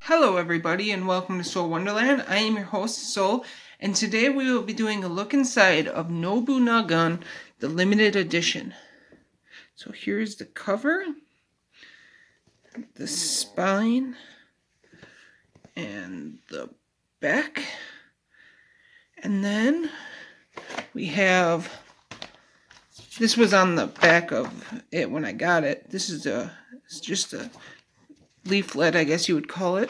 Hello everybody and welcome to Soul Wonderland. I am your host Soul, and today we will be doing a look inside of Nobunagun, the limited edition. So here's the cover, the spine, and the back. And then we have, this was on the back of it when I got it. This is it's just a leaflet, I guess you would call it.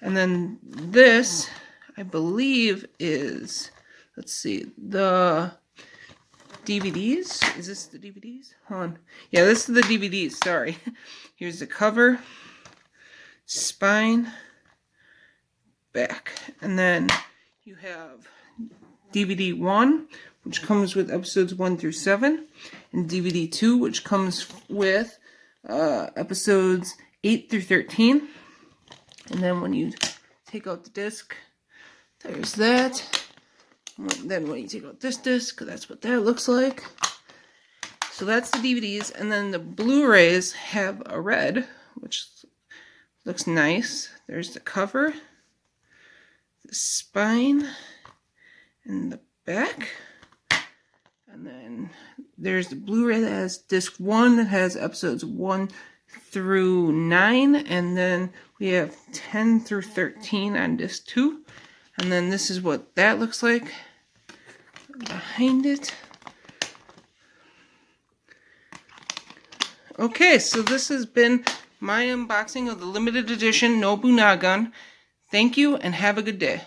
And then this, I believe, is, let's see, the DVDs. Is this the DVDs? Hold on. Yeah, this is the DVDs, sorry. Here's the cover, spine, back. And then you have DVD 1, which comes with episodes 1 through 7, and DVD 2, which comes with episodes 8 through 13. And then when you take out the disc, there's that. Then when you take out this disc, that's what that looks like. So that's the DVDs. And then the Blu-rays have a red, which looks nice. There's the cover, the spine, and the back. And then there's the Blu-ray that has disc 1 that has episodes 1 through 9, and then we have 10 through 13 on disc 2. And then this is what that looks like behind it. Okay, so this has been my unboxing of the limited edition Nobunagun. Thank you and have a good day.